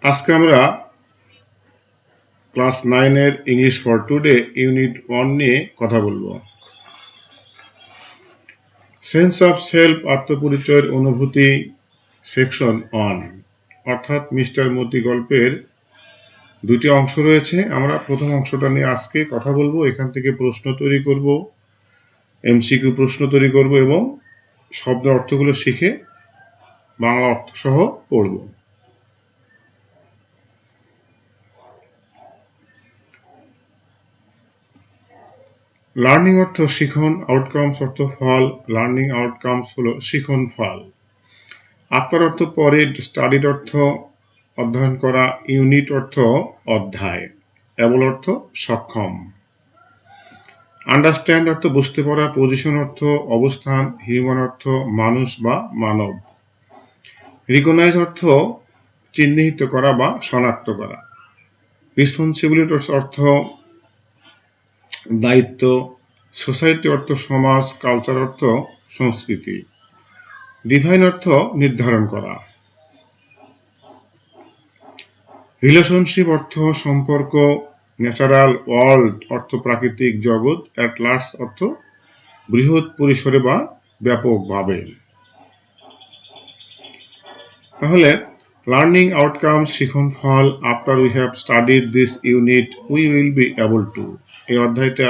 আজকে আমরা ক্লাস 9 এর ইংলিশ ফর টুডে ইউনিট 1 নিয়ে কথা বলবো। সেন্স অফ সেলফ আত্মপরিচয়ের অনুভূতি সেকশন 1 অর্থাৎ মিস্টার মতি গল্পের দুটি অংশ রয়েছে। আমরা প্রথম অংশটা নিয়ে আজকে কথা বলবো। এখান থেকে প্রশ্ন তৈরি করব, এমসিকিউ প্রশ্ন তৈরি করব এবং শব্দের অর্থগুলো শিখে বাংলা অর্থ সহ পড়ব। লার্নিং অর্থ শিখন, আউটকামস অর্থ ফল, লার্নিং আউটকামস হলো শিখন ফল। আপার অর্থ পরে, স্টাডিড অর্থ অধ্যয়ন করা, ইউনিট অর্থ অধ্যায়, এবল অর্থ সক্ষম। আন্ডারস্ট্যান্ড অর্থ বুঝতে পারা, পজিশন অর্থ অবস্থান, হিউম্যান অর্থ মানুষ বা মানব। রিকগনাইজ অর্থ চিহ্নিত করা বা শনাক্ত করা। রেসপন্সিবিলিটি অর্থ দায়িত্ব। সোসাইটি অর্থ সমাজ, কালচার অর্থ সংস্কৃতি। ডিফাইন অর্থ নির্ধারণ করা। রিলেশনশিপ অর্থ সম্পর্ক, ন্যাচারাল ওয়ার্ল্ড অর্থ প্রাকৃতিক জগৎ, অ্যাট লার্জ অর্থ বৃহৎ পরিসরে বা ব্যাপকভাবে। তাহলে লার্নিং আউটকামস শিখন ফল। After we have studied this unit we will be able to. এই অধ্যায়টা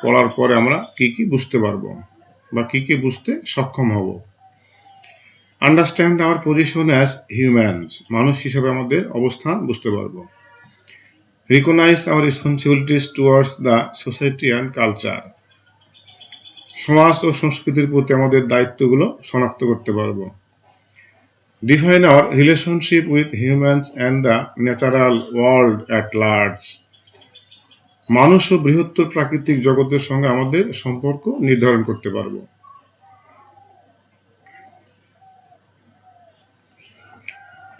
পড়ার পরে আমরা কি কি বুঝতে পারবো বা কি কি বুঝতে সক্ষম হব। Understand our position as humans, মানুষ হিসেবে আমাদের অবস্থান বুঝতে পারবো। Recognize our responsibilities towards the society and culture, সমাজ ও সংস্কৃতির প্রতি আমাদের দায়িত্বগুলো শনাক্ত করতে পারবো। Define our relationship with humans and the natural world at large, মানুষ ও বৃহত্তর প্রাকৃতিক জগতের সঙ্গে আমাদের সম্পর্ক নির্ধারণ করতে পারবো।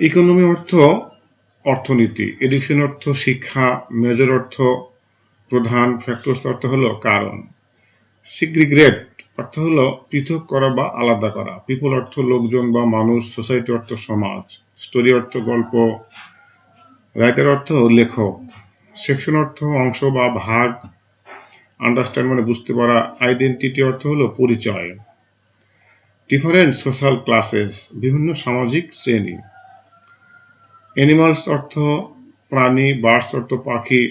ইকোনমি অর্থ অর্থনীতি, এডুকেশন অর্থ শিক্ষা, মেজর অর্থ প্রধান, ফ্যাক্টরস অর্থ হলো কারণ। সিগ্রিগেট অর্থ হলো পৃথক করা বা আলাদা করা। পিপল অর্থ লোকজন বা মানুষ, সোসাইটি অর্থ সমাজ, স্টোরি অর্থ গল্প, রাইটার অর্থ লেখক, সেকশন অর্থ অংশ বা ভাগ, আন্ডারস্ট্যান্ড মানে বুঝতে পারা, আইডেন্টিটি অর্থ হলো পরিচয়। ডিফারেন্ট সোশ্যাল ক্লাসেস বিভিন্ন সামাজিক শ্রেণী। অ্যানিমালস অর্থ প্রাণী, বার্ডস অর্থ পাখি,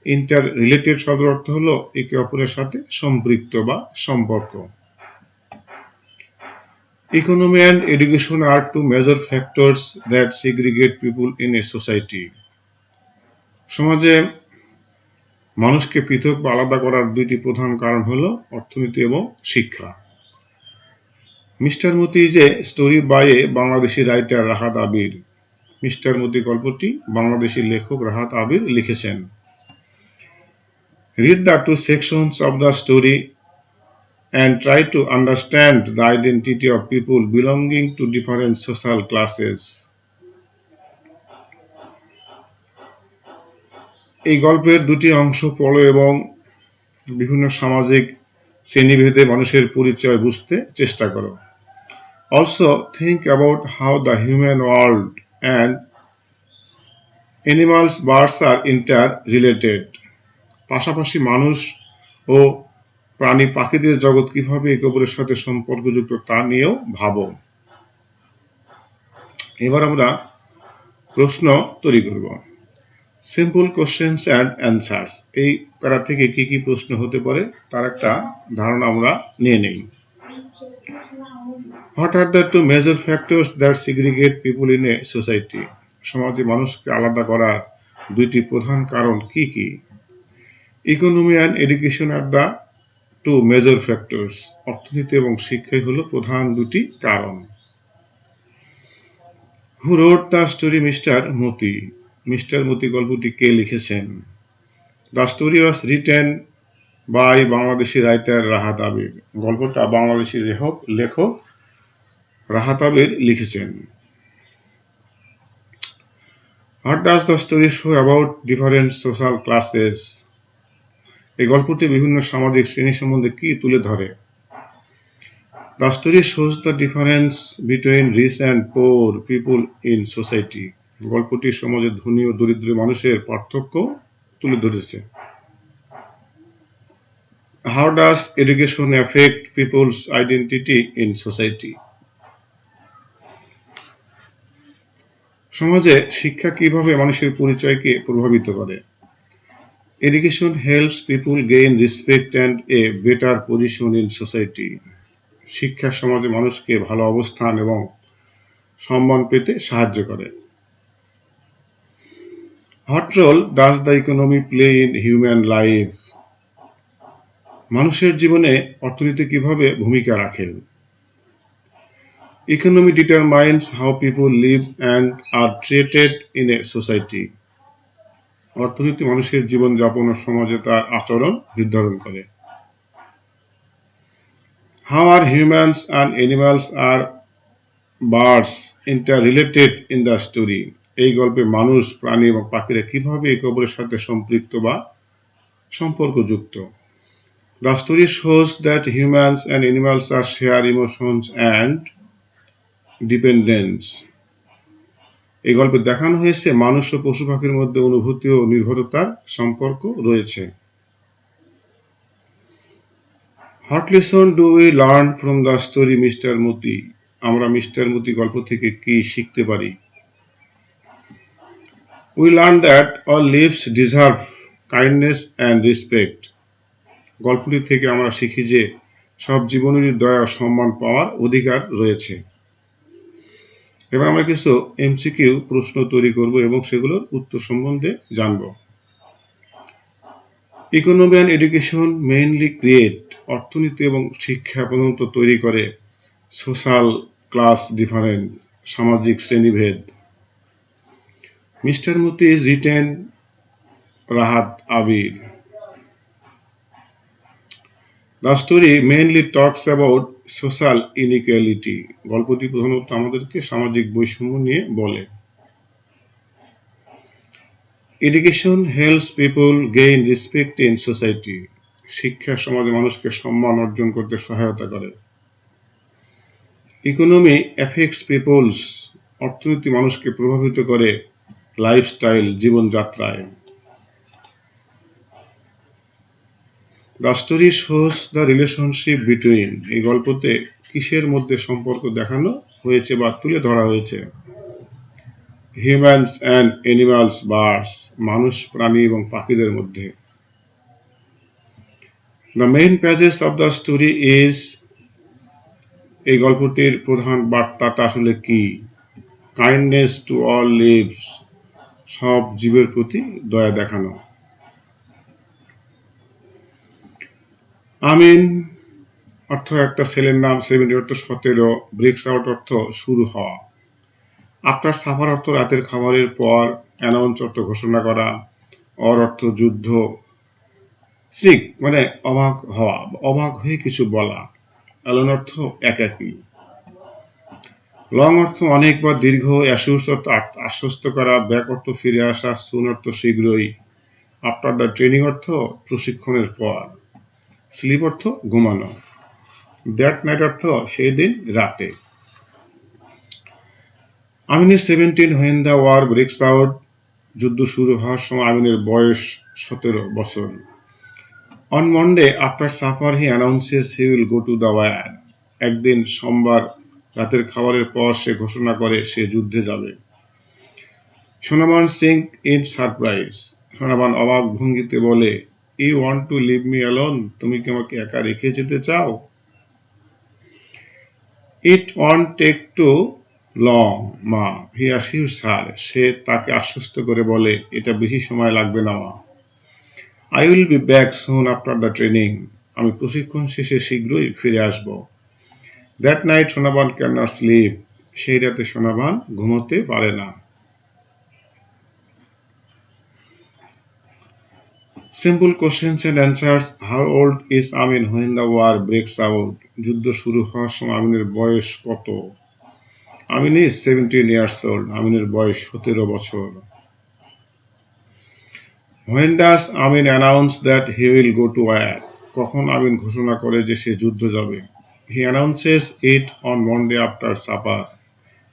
ইন্টার রিলেটেড শব্দের অর্থ হলো একে অপরের সাথে সম্পৃক্ত বা সম্পর্ক। Economy and education are two major factors that segregate people in a society. সমাজে মানুষকে পৃথক বা আলাদা করার দুইটি প্রধান কারণ হলো অর্থনীতি এবং শিক্ষা। Mr Moti is a story by a Bangladeshi writer Rahat Abir. Mr Moti গল্পটি বাংলাদেশি লেখক রাহাত আবির লিখেছেন। Read the two sections of the story and try to understand the identity of people belonging to different social classes. এই গল্পের দুটি অংশ পড়ো এবং বিভিন্ন সামাজিক শ্রেণীভেদে মানুষের পরিচয় বুঝতে চেষ্টা করো। Also think about how the human world and animals, birds are interrelated. পাশাপাশি মানুষ ও প্রাণী পাখিদের জগৎ কিভাবে একে অপরের সাথে সম্পর্কযুক্ত তা নিয়েও ভাবো। এবার আমরা প্রশ্ন তৈরি করব। সিম্পল কোশ্চেন্স অ্যান্ড অ্যান্সার্স, এই প্যারা থেকে কি কি প্রশ্ন হতে পারে তার একটা ধারণা আমরা নিয়ে নেই। What are the two major factors that segregate people in a society, সমাজে মানুষকে আলাদা করার দুইটি প্রধান কারণ কি কি। Economy and education are the two major factors, অর্থনীতি এবং শিক্ষাই হলো প্রধান দুটি কারণ। Who wrote the story Mr Moti, Mr Moti গল্পটি কে লিখেছেন। The story was written by Bangladeshi writer Rahat Abir, গল্পটা বাংলাদেশি লেখক রাহাত আবির লিখেছেন। What does the story show about different social classes, এই গল্পটি বিভিন্ন সামাজিক শ্রেণী সম্বন্ধে কি তুলে ধরে। The story shows the difference between rich and poor people in society, গল্পটি সমাজের ধনী ও দরিদ্র মানুষের পার্থক্য তুলে ধরেছে। How does education affect people's identity in society? সমাজে শিক্ষা কিভাবে মানুষের পরিচয়কে প্রভাবিত করে? Education helps people gain respect and a better position in society. শিক্ষা সমাজে মানুষকে ভালো অবস্থান এবং সম্মান পেতে সাহায্য করে। What role does the economy play in human life? মানুষের জীবনে অর্থনীতি কিভাবে ভূমিকা রাখে? Economy determines how people live and are treated in a society. অর্থনীতি মানুষের জীবনযাপন ও সমাজে তার আচরণ নির্ধারণ করে। How are humans and animals are birds interrelated in the story? এই গল্পে মানুষ, প্রাণী এবং পাখিরা কিভাবে একে অপরের সাথে সম্পৃক্ত বা সম্পর্কযুক্ত? The story shows that humans and animals are share emotions and dependence. এই গল্পে দেখানো হয়েছে মানুষ ও পশু পাখির মধ্যে অনুভূতি ও নির্ভরতার সম্পর্ক রয়েছে। What lesson do we learn from the story Mr. Moti? আমরা মিস্টার মতি গল্প থেকে কি শিখতে পারি? We learn that all lives deserve kindness and respect. গল্পটি থেকে আমরা শিখি যে সব জীবনেরই দয়া ও সম্মান পাওয়ার অধিকার রয়েছে। এবার আমরা কিছু এমসিকিউ প্রশ্ন তৈরি করব এবং সেগুলোর উত্তর সম্বন্ধে জানব। Economy and education mainly create, অর্থনীতি এবং শিক্ষা প্রধানত তৈরি করে সোশ্যাল ক্লাস ডিফারেন্স, সামাজিক শ্রেণীভেদ। Mr Moti is written Rahat Abir. The story mainly talks about social inequality, গল্পটি প্রধানত আমাদেরকে সামাজিক বৈষম্য নিয়ে বলে। Education helps people gain respect in society, শিক্ষা সমাজে মানুষকে সম্মান অর্জন করতে সহায়তা করে। ইকোনমি এফেক্টস পিপলস, অর্থনীতি মানুষকে প্রভাবিত করে লাইফস্টাইল, জীবনযাত্রায়। The story shows the relationship between, এই গল্পতে কিসের মধ্যে সম্পর্ক দেখানো হয়েছে বা তুলে ধরা হয়েছে? হিউম্যানস অ্যান্ড অ্যানিমালস, বার্ডস, মানুষ, প্রাণী এবং পাখিদের মধ্যে। The main passage of the story is, এই গল্পটির প্রধান বার্তাটা আসলে কি? কাইন্ডনেস টু অল লিভস, সব জীবের প্রতি দয়া দেখানো। আমিন অর্থ একটা ছেলের নাম, 70 অর্থ 17, ব্রেকস আউট অর্থ শুরু হওয়া। আফটার সাফার অর্থ রাতের খাবারের পর, অ্যানাউন্স অর্থ ঘোষণা করা, অর্থ যুদ্ধ, সিক মানে অবাক হওয়া, অবাক হয়ে কিছু বলা, অ্যালোন অর্থ একাকী। লং অর্থ অনেক বা দীর্ঘ, অ্যাসিউরস অর্থ আশ্বস্ত করা, ব্যাক অর্থ ফিরে আসা, সুন অর্থ শীঘ্রই, আফটার দ্য ট্রেনিং অর্থ প্রশিক্ষণের পর, স্লিপ অর্থ ঘুমানো, দ্যাট নাইট অর্থ সেই দিন রাতে। আমিনের 17 when the war breaks out, যুদ্ধ শুরু হওয়ার সময় আমিনের বয়স 17 বছর। On Monday after supper he announces he will go to the war, একদিন সোমবার রাতের খাবারের পর সে ঘোষণা করে সে যুদ্ধে যাবে। সোনাবান সিং ইন সারপ্রাইজ, সোনাবান অবাক ভঙ্গিতে বলে, you want to leave me alone, তুমি কি আমাকে একা রেখে যেতে চাও? It won't take too long মা, হি অ্যাসিউরস হার, সে তাকে আশ্বস্ত করে বলে এটা বেশি সময় লাগবে না মা। I will be back soon after the training, আমি প্রশিক্ষণ শেষে শীঘ্রই ফিরে আসব। That night Sonaban can not sleep, সেই রাতে সোনাবান ঘুমোতে পারে না। Simple questions and answers. How old is Amin when the war breaks out, যুদ্ধ শুরু হওয়ার সময় আমিনের বয়স কত? আমিন ইজ 17 years old, আমিনের বয়স 17 বছর। When does Amin announce that he will go to war, কখন আমিন ঘোষণা করে যে সে যুদ্ধ যাবে? He announces it on Monday after supper,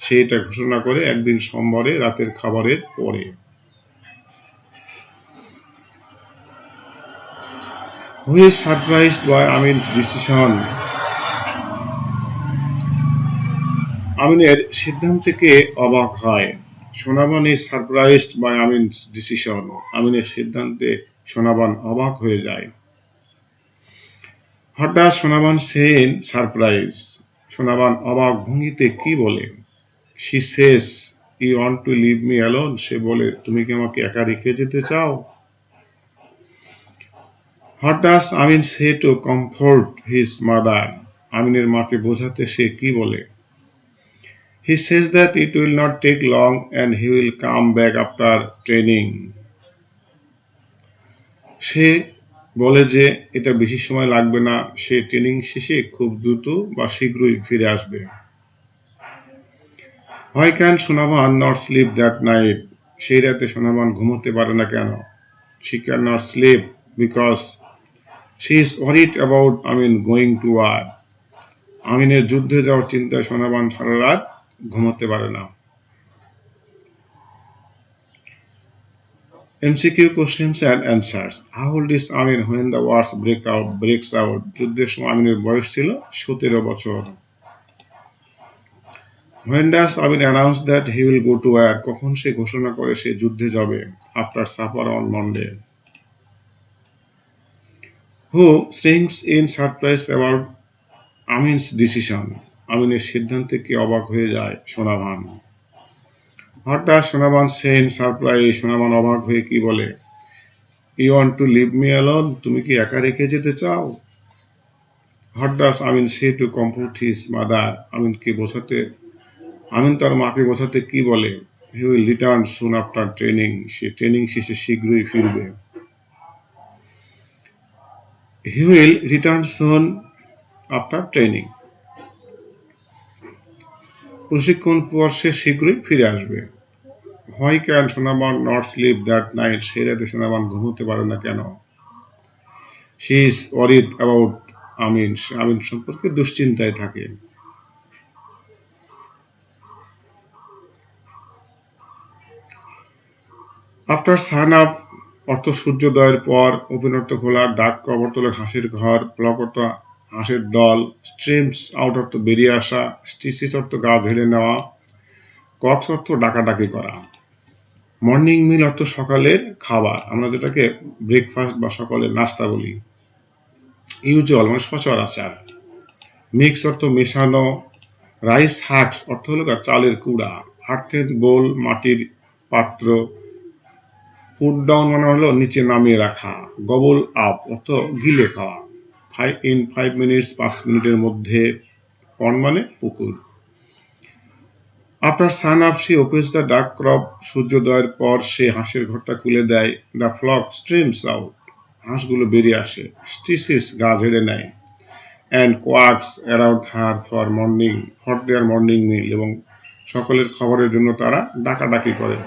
সে এটা ঘোষণা করে একদিন সোমবারে রাতের খাবারের পরে। Who is surprised by Amin's decision? আমিনের সিদ্ধান্তকে অবাক হয়। Sonaban is surprised by Amin's decision. আমিনের সিদ্ধান্তে সোনাবান অবাক হয়ে যায়। What does Sonaban say in surprise? Sonaban অবাক ভঙ্গিতে কি বলে? She says, you want to leave me alone? সে বলে, তুমি কি আমাকে একা রেখে যেতে চাও? What does Amin say to comfort his mother? আমিনের মাকে বোঝাতে সে কি বলে? He says that it will not take long and he will come back after training. সে বলে যে এটা বেশি সময় লাগবে না, সে ট্রেনিং শেষে খুব দ্রুত বা শীঘ্রই ফিরে আসবে। Why can Sonaban not sleep that night? সেই রাতে সোনাবান ঘুমোতে পারে না কেন? She cannot sleep because she is worried about Amin going to war. আমিনের যুদ্ধে যাওয়ার চিন্তায় সোনাবান সারা রাত ঘুমোতে পারে না। MCQ questions and answers. How old is Amin when the war breaks out? যুদ্ধের সময় আমিনের বয়স ছিল 17 বছর। When does Amin announce that he will go to war? কখন সে ঘোষণা করে সে যুদ্ধে যাবে? After supper on Monday. Who sings in surprise about Amin's decision? আমিনের সিদ্ধান্তে কি অবাক হয়ে যায়? Sonaban. What does Sonaban say in surprise? Sonaban অবাক হয়ে কি বলে? You want to leave me alone? তুমি কি একা রেখে যেতে চাও? What does Amin say to comfort his mother? আমিন তার মাকে বোঝাতে কি বলে? He will return soon after training. Say training শেষে শীঘ্রই ফিরবে। He will return soon after training. প্রশিক্ষণ পর সে শীঘ্রই ফিরে আসবে। Why can Sonaban not sleep that night? সেই রাতে সোনাবান ঘুমোতে পারে না কেন? She is worried about আমিন। সে আমিন সম্পর্কে দুশ্চিন্তায় থাকে। After sun up অর্থ সূর্যোদয়ের পর, ওপেন অর্থ খোলা, ডাক অর্থ হাঁসের ঘর, ফ্লক অর্থ হাঁসের দল, স্ট্রিমস আউট অর্থ বেরিয়ে আসা, স্টিসিস অর্থ গা ঝেড়ে নেওয়া, কক্স অর্থ ডাকাডাকি করা। মর্নিং মিল অর্থ সকালের খাবার, আমরা যেটাকে ব্রেকফাস্ট বা সকালের নাস্তা বলি। ইউজুয়াল মানে সচরাচর। মিক্স অর্থ মেশানো, রাইস হাক্স অর্থ হলো চালের কুড়া, আর্থেন বোল মাটির পাত্র, পুট ডাউন মানে হলো নিচে নামিয়ে রাখা, গবল আপ অর্থ গিলে খাওয়া, 5 মিনিটস 5 মিনিটের মধ্যে, পন্ড মানে পুকুর। After San up say opens the ডাক ক্রপ, সূর্যোদয়ের পর সে হাঁসের ঘরটা খুলে দেয়। দ্য ফ্লক স্ট্রিমস আউট, হাঁসগুলো বেরিয়ে আসে। স্টিসিস গা ঝেড়ে নেয়। And কোয়াক্স around her for their morning মিল, এবং সকলের খাবারের জন্য তারা ডাকাডাকি করে,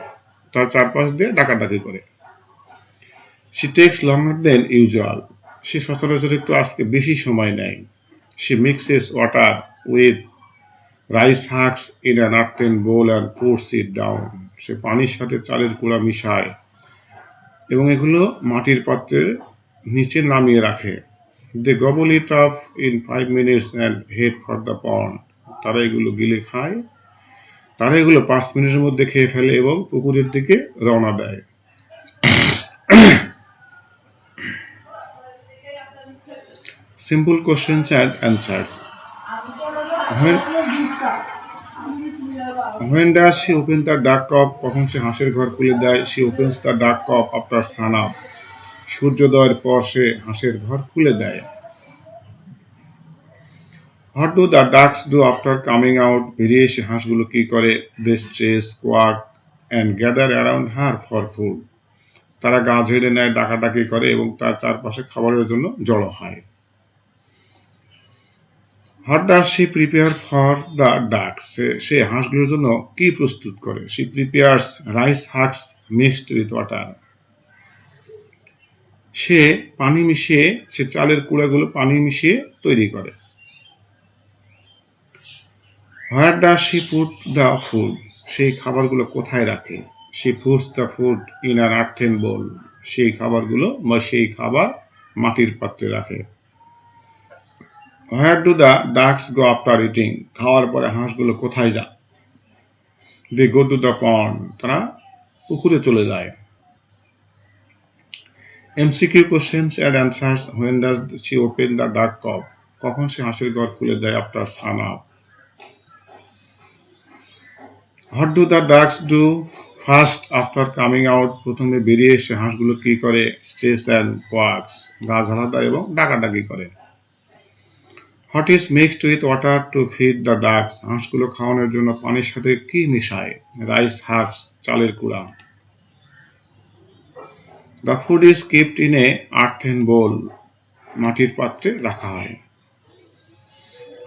তার চারপাশ দিয়ে ডাকাডাকি করে। She takes longer than usual. সে সচরাচর একটু আজকে বেশি সময় নেয়। She mixes water with rice husk in an earthen bowl and pours it down. সে পানির সাথে চালের কুড়া মিশায় এবং এগুলো মাটির পাত্রের নিচে নামিয়ে রাখে। They gobble it up in 5 minutes and head for the pond. তারা এগুলো গিলে খায়। তারা এগুলো 5 মিনিটের মধ্যে খেয়ে ফেলে এবং পুকুরের দিকে রওনা দেয়। Simple questions and answers. When does she open the duck cup? কখন সে হাঁসের ঘর খুলে দেয়? She opens the duck cup after sun up. সূর্যোদয়ের পর সে হাঁসের ঘর খুলে দেয়। What do the ducks do after coming out? বেরিয়ে এসে হাঁসগুলো কি করে? They chase, quack and gather around her for food. তারা গা ঝেড়ে নেয়, ডাকাডাকি করে এবং তার চারপাশে খাবারের জন্য জড়ো হয়। What does she prepare for the ducks? সে হাঁসগুলোর জন্য কি প্রস্তুত করে? She prepares rice husk mixed with water. সে চালের কুড়াগুলো পানি মিশিয়ে তৈরি করে। Where does she put the food? সেই খাবারগুলো কোথায় রাখে? She puts the food in an earthen bowl. সেই খাবারগুলো বা সেই খাবার মাটির পাত্রে রাখে। Where do the ducks go after eating? খাওয়ার পরে হাঁসগুলো কোথায় যায়? They go to the pond. তারা পুকুরে চলে যায়। MCQ questions and answers. When does she open the duck coop? কখন সে হাঁসের ঘর খুলে দেয় after San up? What do the ducks do first after coming out? প্রথমে বেরিয়ে এসে হাঁসগুলো কি করে? Stress and কোয়াক্স। গা ঝাড়া দেয় এবং ডাকাডাকি করে। What is mixed with water to feed the ducks? হাঁসগুলো খাওয়ানোর জন্য পানির সাথে কি মিশায়? রাইস হাক্স, চালের কুড়া। The food is keeped in a earthen bowl. মাটির পাত্রে রাখা হয়।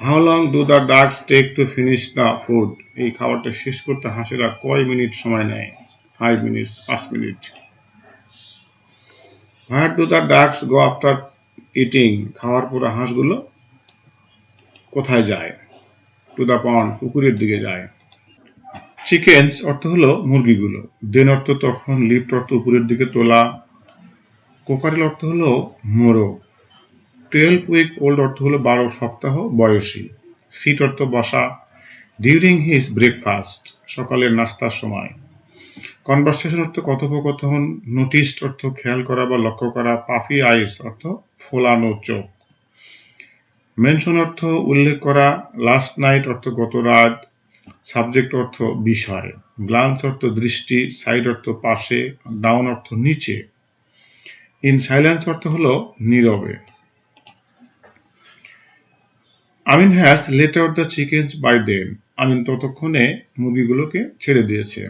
How long do the ducks take to finish the food? এই খাবারটা শেষ করতে হাঁসেরা কয় মিনিট সময় নেয়? 5 minute, 5 minute. Where do the ducks go after eating? খাওয়ার পরে হাঁসগুলো কোথায় যায়? টু দ্য পন্ড, পুকুরের দিকে যায়। চিকেন্স অর্থ হলো মুরগিগুলো। দেন অর্থ তখন, লিফট অর্থ উপরের দিকে তোলা, কোকারেল অর্থ হলো মোরগ, 12 উইক ওল্ড অর্থ হলো 12 সপ্তাহ বয়সী, সিট অর্থ বসা, ডিউরিং হিজ ব্রেকফাস্ট সকালের নাস্তার সময়, কনভারসেশন অর্থ কথোপকথন, নোটিসড অর্থ খেয়াল করা বা লক্ষ্য করা, পাফি আইস অর্থ ফোলানো চোখ, মেনশন অর্থ উল্লেখ করা, লাস্ট নাইট অর্থ গত রাত, সাবজেক্ট অর্থ বিষয়, গ্লান্স অর্থ দৃষ্টি, সাইড অর্থ পাশে, ডাউন অর্থ নিচে, ইন সাইলেন্স অর্থ হলো নীরবে। Amin has let out the chickens by then. Amin ততক্ষণে মুরগিগুলোকে ছেড়ে দিয়েছে।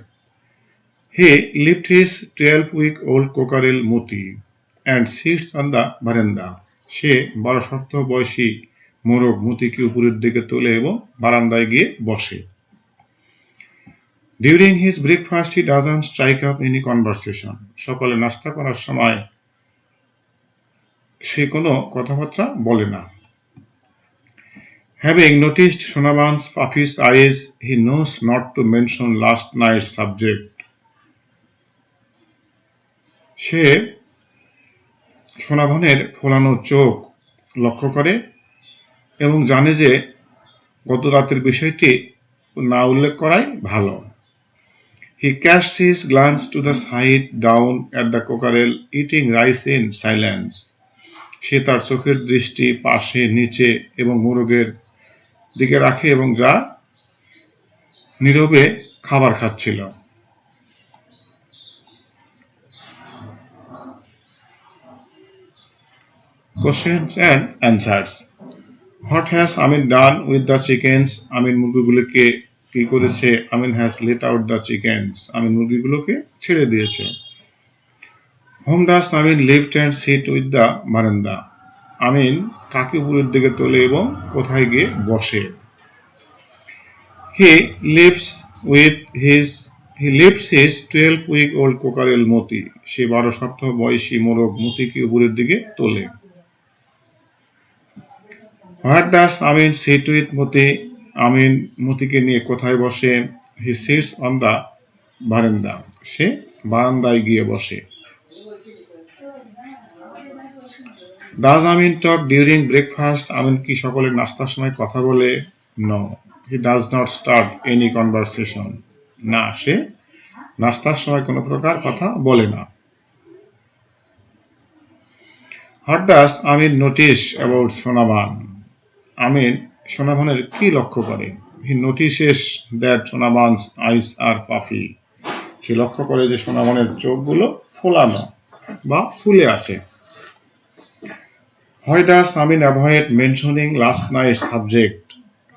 He lift his 12 week old cockerel Moti and sits on the veranda. সে 12 সপ্তাহ বয়সী মোরগ মতিকে উপরের দিকে তোলে এবং বারান্দায় গিয়ে বসে। During his breakfast he doesn't strike up any conversation. সকালে নাস্তা করার সময় সে কোনো কথাবার্তা বলে না। Having noticed Sonavan's puffy's eyes, he knows not to mention last night's subject. সে সোনাভানের ফোলানো চোখ লক্ষ্য করে এবং জানে যে গত রাতের বিষয়টি না উল্লেখ করাই ভালো। He cast his glance to the side down at the cockerel eating rice in silence. সে তার চোখের দৃষ্টি পাশে, নিচে এবং মোরগের দিকে রাখে এবং যা নীরবে খাবার খাচ্ছিল। Questions and answers. What has Amin done with the chickens? আমিন মুরগিগুলোকে কি করেছে? আমিন has let out the chickens. আমিন মুরগিগুলোকে ছেড়ে দিয়েছে। Whom does Amin lift and sit with the বারান্দা? আমিন কাকে উপরের দিকে তোলে এবং কোথায় গিয়ে বসে? He lives with his He lifts his 12 week old cockerel মতি। সে 12 সপ্তাহ বয়সী মোরগ মতিকে উপরের দিকে তোলে। Where does Amin sit with মতি? আমিন মতিকে নিয়ে কোথায় বসে? He sits on the বারান্দা। সে বারান্দায় গিয়ে বসে। Does Amin talk during breakfast? আমিন কি সকালের নাস্তার সময় কথা বলে? No, he does not start any conversation. না, সে নাস্তার সময় কোনো প্রকার কথা বলে না। What does Amin notice about Sonavan? Amin সোনাভানের কি লক্ষ্য করে? He notices that Sonavan's eyes are puffy. সে লক্ষ্য করে যে সোনাভানের চোখগুলো ফোলানো বা ফুলে আছে। Why does Amin avoid mentioning last night's subject?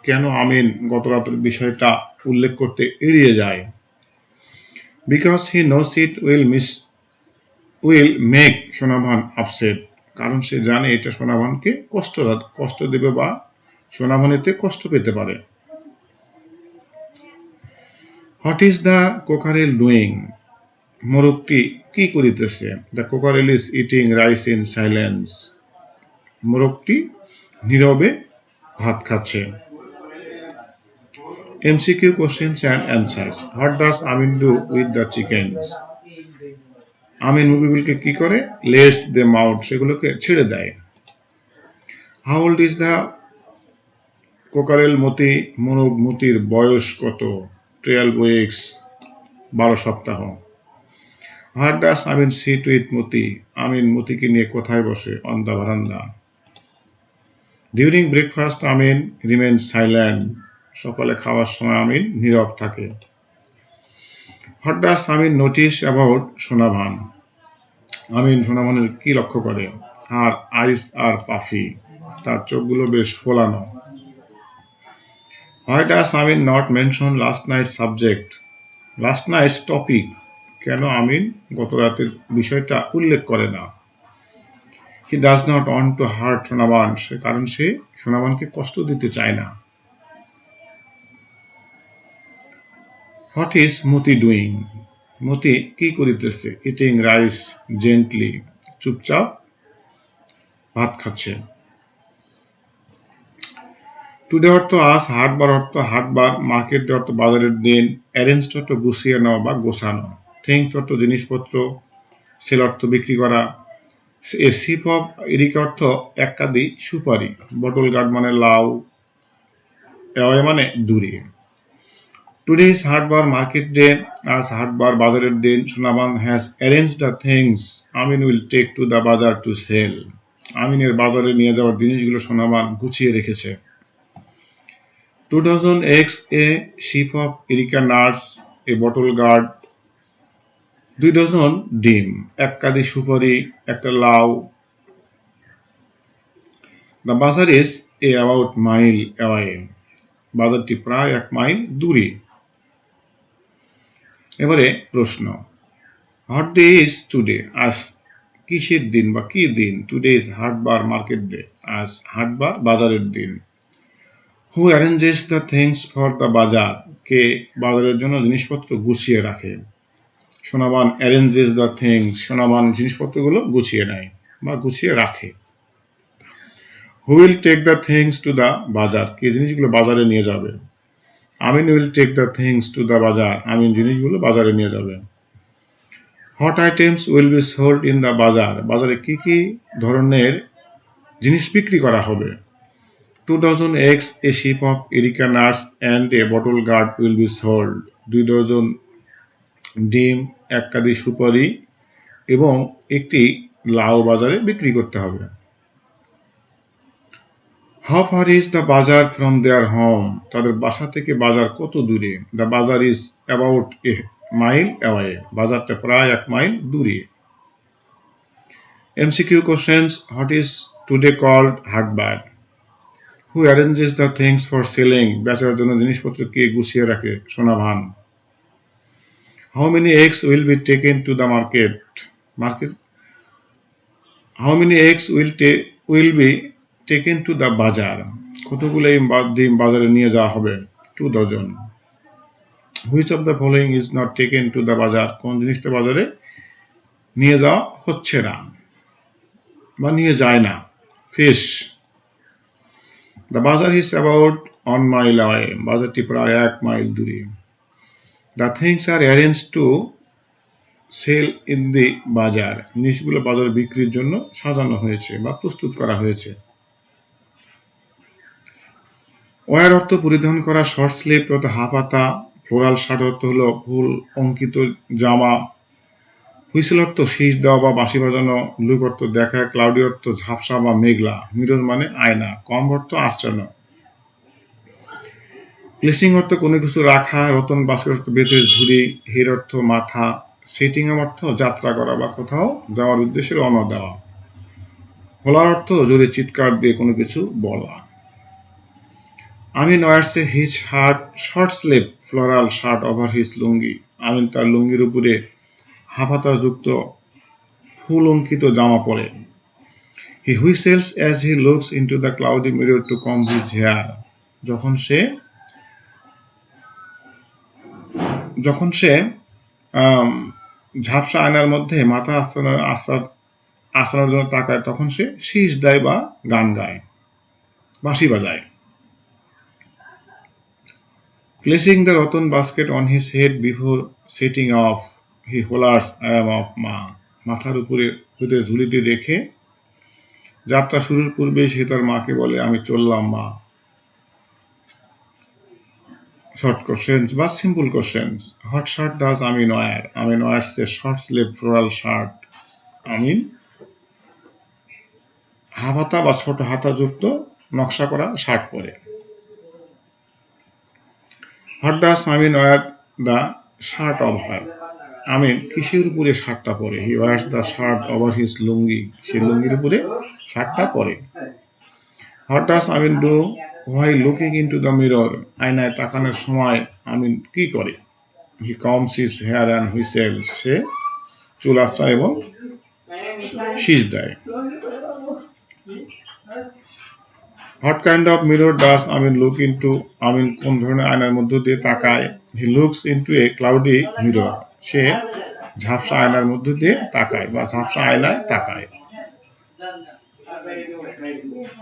কেন আমিন গত রাতের বিষয়টা উল্লেখ করতে এড়িয়ে যায়? Because he knows it will make Sonavan upset. কারণ সে জানে এটা সোনাভানকে কষ্ট দেবে বা সোনাভান এতে কষ্ট পেতে পারে। What is the cockerel doing? মোরগটি কি করিতেছে? The cockerel is eating rice in silence. মোরগটি নীরবে ভাত খাচ্ছে। MCQ questions and answers. What does Amin do with the chickens? আমিন মুরগিগুলোকে কি করে? লেটস দেম আউট, সেগুলোকে ছেড়ে দেয়। How old is the cockerel Moti? মোরগ মতির বয়স কত? 12 উইকস, 12 সপ্তাহ। What does Amin sit with Moti? Amin মতিকে নিয়ে কোথায় বসে? On the veranda. During breakfast Amin remain silent, সকালে খাওয়ার সময় আমিন নীরব থাকে। What does Amin notice about Sonabhan? Amin সোনাভানের কি লক্ষ্য করে? হার আইস আর পাফি, তার চোখগুলো বেশ ফোলানো। Why does Amin not mention last night subject? Last night's topic, কেন আমিন গত রাতের বিষয়টা উল্লেখ করে না? He does not want to hurt Sonaban, কারণ সে সোনাবানকে কষ্ট দিতে চায় না। What is Moti doing? Moti কি করিতেছে? ইটিং রাইস জেন্টলি, চুপচাপ ভাত খাচ্ছে। টুডে অর্থ আজ, হাটবার অর্থ হাটবার, মার্কেট অর্থ বাজারের দিন, অ্যারেঞ্জড অর্থ গুছিয়ে নেওয়া বা গোছানো, থিংস অর্থ জিনিসপত্র, সেল অর্থ বিক্রি করা, এ সিপ অফ ইরিকা অর্থ একাদি সুপারি, বটল গার্ড মানে লাউ, অ্যাওয়ে মানে দূরে। Today is haatbar market day, আজ হাটবার বাজারের দিন। Sonaban has arranged the things Amin will take to the bazaar to sell, আমিনের বাজারে নিয়ে যাওয়ার জিনিসগুলো সোনাবান গুছিয়ে রেখেছে। 2 dozen eggs, a sheaf of Erica nuts, a bottle guard, 2 dozen ডিম, এক কাঁদি সুপারি, একটা লাউ। The bazaar is about mile away, বাজারটি প্রায় 1 মাইল দূরে। এবারে প্রশ্ন, What day is today? আজ কিসের দিন বা কি দিন? Today is হাটবার মার্কেট ডে, আজ হাটবার বাজারের দিন। Who arranges the things for the বাজার? কে বাজারের জন্য জিনিসপত্র গুছিয়ে রাখে? Sonaban arranges the things, Sonaban জিনিসপত্রগুলো গুছিয়ে নেয় বা গুছিয়ে রাখে। Who will take the things to the bazaar? কে জিনিসগুলো বাজারে নিয়ে যাবে? Amin will take the things to the bazaar, Amin জিনিসগুলো বাজারে নিয়ে যাবে। What items will be sold in the bazaar? বাজারে কি কি ধরনের জিনিস বিক্রি করা হবে? 2 dozen eggs, a sheaf of Erica nuts and a bottle guard will be sold. 2 dozen ডিম, এক কাঁদি সুপারি এবং একটি লাউ বাজারে বিক্রি করতে হবে। হাউ ফার ইজ দ্য বাজার ফ্রম দেয়ার হোম? তাদের বাসা থেকে বাজার কত দূরে? The bazaar is about a mile away, বাজারটা প্রায় 1 মাইল দূরে। MCQ questions, what is today called hatbar? Who arranges the things for selling? বেচার জন্য জিনিসপত্র কে গুছিয়ে রাখে? Sonabhan. How many eggs will be taken to the market? How many eggs will be taken to the bazaar? কতগুলো ডিম বাজারে নিয়ে যাওয়া হবে? 2 dozen. Which of the following is not taken to the bazaar? কোন জিনিসটা বাজারে নিয়ে যাওয়া হচ্ছে না বা নিয়ে যায় না? Fish. The bazaar is about 1 mile away, বাজারটি প্রায় 1 মাইল দূরে। The things are arrange to sell in the bazaar, জিনিসগুলো বাজারে বিক্রির জন্য সাজানো হয়েছে বা প্রস্তুত করা হয়েছে। ওয়ার অর্থ পরিধান করা, শর্ট স্লিভ অর্থ হাফ হাতা, ফ্লোরাল শার্ট অর্থ হলো ফুল অঙ্কিত জামা, হুইসেল অর্থ শীষ দেওয়া বা বাঁশি বাজানো, লুক অর্থ দেখা, ক্লাউডি অর্থ ঝাপসা বা মেঘলা, মিরর মানে আয়না, কম অর্থ আঁচড়ানো। প্লেসিং অর্থ কোনো কিছু রাখা, রতন বাস্কেট অর্থ বেতের ঝুড়ি, হের অর্থ মাথা, সেটিং অর্থ যাত্রা করা বা কোথাও যাওয়ার উদ্দেশ্যে রওনা দেওয়া। হোলার অর্থ জোরে চিৎকার দিয়ে কোনো কিছু বলা। Amin wears his short sleeve floral shirt over his lungi, Amin তার লুঙ্গির উপরে হাফাতা যুক্ত ফুল অঙ্কিত জামা পরে। He whistles as he looks into the cloudy mirror to comb his hair, যখন সে ঝাপসা আয়নার মধ্যে মাথা আঁচড়ানোর জন্য তাকায়, তখন সে শীষ দেয় বা গান গায়, বাঁশি বাজায়। Placing the rotten basket on his head before setting off, he hollers, I am off, মা। মাথার উপরে ঝুলিটি রেখে যাত্রা শুরুর পূর্বে সে তার মাকে বলে, আমি চললাম মা। Short questions বা simple questions. What shirt does Amin wear? Amin wears a short sleeve floral shirt. Amin half হাতা বা ছোট হাতাযুক্ত নকশা করা শার্ট পরে। What does Amin wear the shirt over? আমিন কিসের উপরে শার্টটা পরে? He wears the shirt over his লুঙ্গি। সে লুঙ্গির উপরে শার্টটা পরে। What does Amin do while looking into the mirror? আয়নায় তাকানোর সময় আমিন কি করে? He combs his hair and whistles. সে চুল আঁচড়ায় এবং শীষ দেয়। What kind of mirror does Amin look into? আমিন কোন ধরনের আয়নার মধ্য দিয়ে তাকায়? He looks into a cloudy mirror. সে ঝাপসা আয়নার মধ্য দিয়ে তাকায় বা ঝাপসা আয়নায় তাকায়।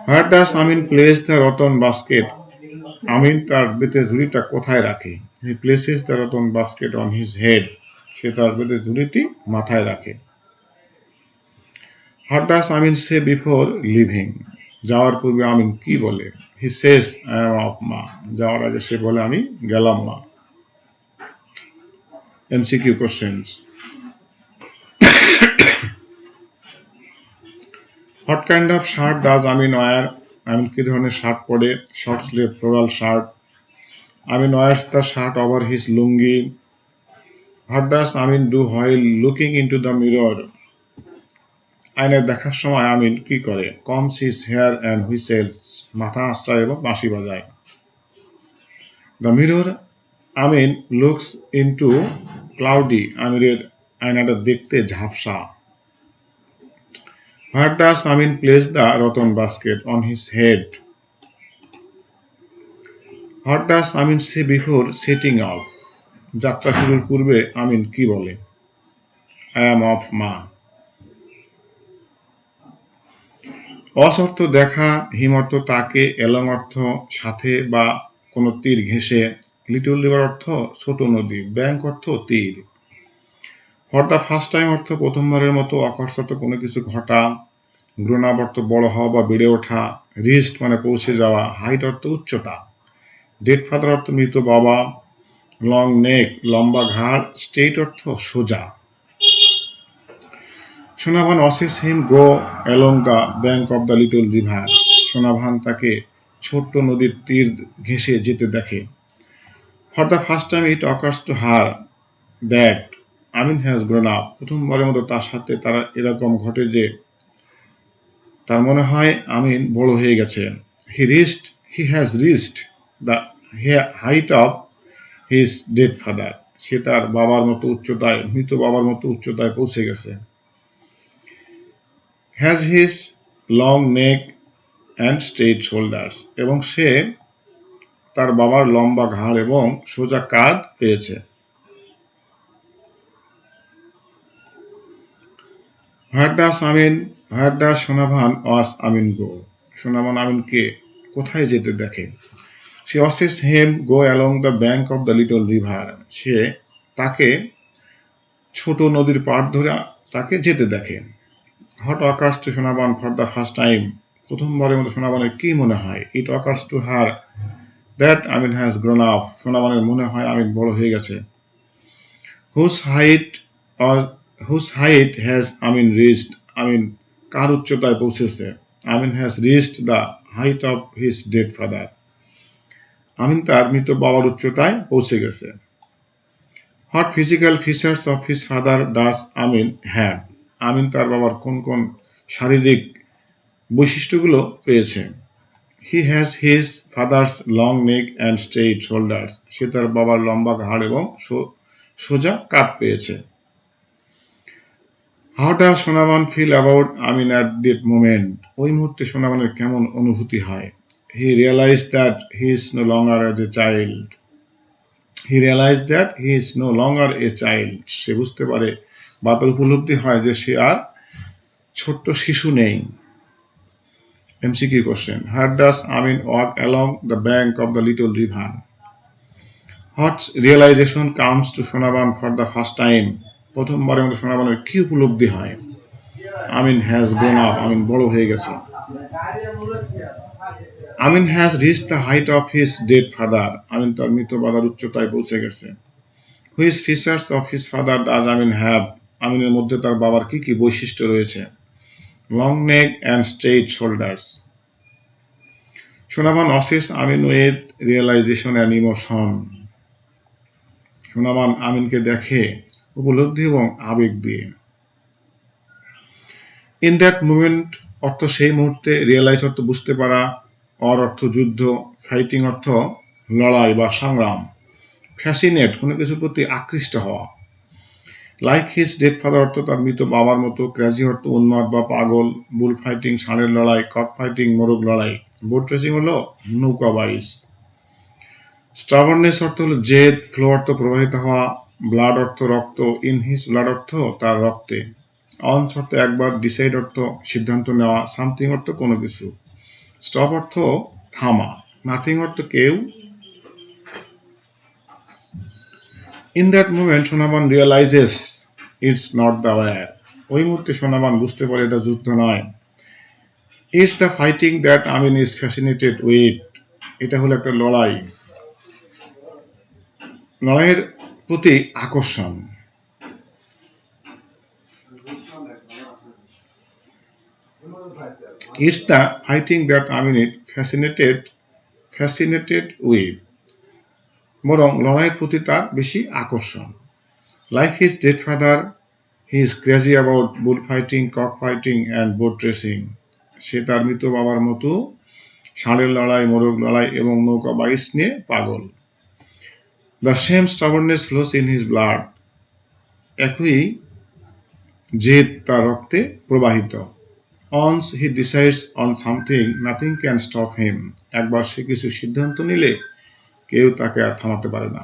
Where does Amin place the rotten basket? আমিন তার বেতের ঝুড়িটা কোথায় রাখে? He places the rotten basket on his head. সে তার বেতের ঝুড়িটি মাথায় রাখে। What does Amin say before leaving? যাওয়ার পূর্বে আমিন কি বলে? He says, I am off, মা। যাওয়ার আগে সে বলে, আমি গেলাম মা। MCQ questions. What kind of shirt does Amin wear? আমিন কি ধরনের শার্ট পরে? Short sleeve floral shirt. Amin wears the shirt over his lungi. What does Amin do while looking into the mirror? আয়নায় দেখার সময় আমিন কি করে? Combs his hair and whistles. মাথা আঁচড়ায় এবং বাঁশি বাজায়। The mirror Amin looks into cloudy. আমিরের আয়নাটা দেখতে ঝাপসা। Where does Amin place the rotten basket? On his head. What does Amin say before setting off? যাত্রা শুরুর পূর্বে আমিন কি বলে? I am off, মা। অস অর্থ দেখা, হিম অর্থ তাকে, এলং অর্থ সাথে বা কোনো তীর ঘেঁষে, লিটল রিভার অর্থ ছোট নদী, ব্যাংক অর্থ তীর। ফর দ্য ফার্স্ট টাইম অর্থ প্রথমবারের মতো, অকর্ষ অর্থ কোনো কিছু ঘটা, গ্রোন আপ অর্থ বড় হওয়া বা বেড়ে ওঠা, রিস্ট মানে পৌঁছে যাওয়া, হাইট অর্থ উচ্চতা, ডেড ফাদার অর্থ মৃত বাবা, লং নেক লম্বা ঘাড়, স্ট্রেইট অর্থ সোজা। Sonabhan watches him go along the bank of the little river. Sonabhan তাকে ছোট্ট নদীর তীর ঘেঁষে যেতে দেখে। For the first time it occurs to her that Amin has grown up. প্রথমবারের মতো তার সাথে তার এরকম ঘটে যে তার মনে হয় আমিন বড় হয়ে গেছে। He has reached the height of his dead father. সে তার বাবার মতো উচ্চতায়, মৃত বাবার মতো উচ্চতায় পৌঁছে গেছে। Has his long neck and straight shoulders. এবং সে তার বাবার লম্বা ঘাড় এবং সোজা কাঁধ পেয়েছে। Where does সোনাভান ওয়াস আমিন গো? সোনাভান আমিনকে কোথায় যেতে দেখে? She watches him go along the bank of the little river. সে তাকে ছোট নদীর পাড় ধরে তাকে যেতে দেখে। What occurs to Sonavan for the first time? প্রথমবারের মতো সোনাভানের কি মনে হয়? It occurs to her that Amin has grown up. সোনাভানের মনে হয় আমিন বড় হয়ে গেছে। Whose height has Amin reached? আমিন কার উচ্চতায় পৌঁছেছে? Amin has reached the height of his dead father. আমিন তার মৃত বাবার উচ্চতায় পৌঁছে গেছে। What physical features of his father does Amin have? আমিন তার বাবার কোন কোন শারীরিক বৈশিষ্ট্যগুলো পেয়েছে? He has his father's long neck and straight shoulders. সে তার বাবার লম্বা ঘাড় এবং সোজা কাঁধ পেয়েছে। How does Sonavan feel about Amin at that moment? ওই মুহূর্তে সোনাভানের কেমন অনুভূতি হয়? He realized that he is no longer a child. সে বুঝতে পারে বা তার উপলব্ধি হয় যে সে আর ছোট্ট শিশু নেই। MCQ question. How does Amin walk along the bank of the little river? What realization comes to Sonaban for the first time. প্রথমবারের মতো সোনাবানের কি উপলব্ধি হয়? Amin has grown up, Amin বড় হয়ে গেছে। Amin has reached the height of his dead father, Amin তার মৃত বাবার উচ্চতায় পৌঁছে গেছে। Which features of his father does Amin have, আমিনের মধ্যে তার বাবার কি কি বৈশিষ্ট্য রয়েছে? Long neck and straight shoulders. Sonaban watches Amin with realization and emotion. Sonaban আমিনকে দেখে উপলব্ধি এবং আবেগ দিয়ে। ইন দ্যাট মুভমেন্ট অর্থ সেই মুহূর্তে, রিয়েলাইজ অর্থ বুঝতে পারা, অর অর্থ যুদ্ধ, ফাইটিং অর্থ লড়াই বা সংগ্রাম, ফ্যাসিনেট কোনো কিছুর প্রতি আকৃষ্ট হওয়া। লাইক হিজ ডেড ফাদার অর্থ তার মৃত বাবার মতো, ক্র্যাজি অর্থ উন্মাদ বা পাগল, বুল ফাইটিং ষাঁড়ের লড়াই, কক ফাইটিং মোরগ লড়াই, বোট রেসিং হলো নৌকা বাইস। স্টাবারনেস অর্থ হলো জেদ, ফ্লো অর্থ প্রবাহিত হওয়া, ব্লাড অর্থ রক্ত, ইন হিজ ব্লাড অর্থ তার রক্তে, অনস অর্থ একবার, ডিসাইড অর্থ সিদ্ধান্ত নেওয়া, সামথিং অর্থ কোনো কিছু, স্টপ অর্থ থামা, নাথিং অর্থ কেউ। In that moment Sonaban realizes it's not the war, ওই মুহূর্তে সোনাবান বুঝতে পারে এটা যুদ্ধ নয়। It's the fighting that Amin is fascinated with, এটা হলো একটা লড়াই, লড়াইয়ের প্রতি আকর্ষণ। It's the fighting that Amin is fascinated with, বরং লড়াইয়ের প্রতি তার বেশি আকর্ষণ। Like his dead father he is crazy about bull fighting, cock fighting and boat racing, সে তার মৃত বাবার মতো ষাঁড়ের লড়াই, মোরগ লড়াই এবং নৌকা বাইচ নিয়ে পাগল। The same stubbornness flows in his blood, একই জেদ তার রক্তে প্রবাহিত। Once he decides on something nothing can stop him, একবার সে কিছু সিদ্ধান্ত নিলে কেউ তাকে আর থামাতে পারে না।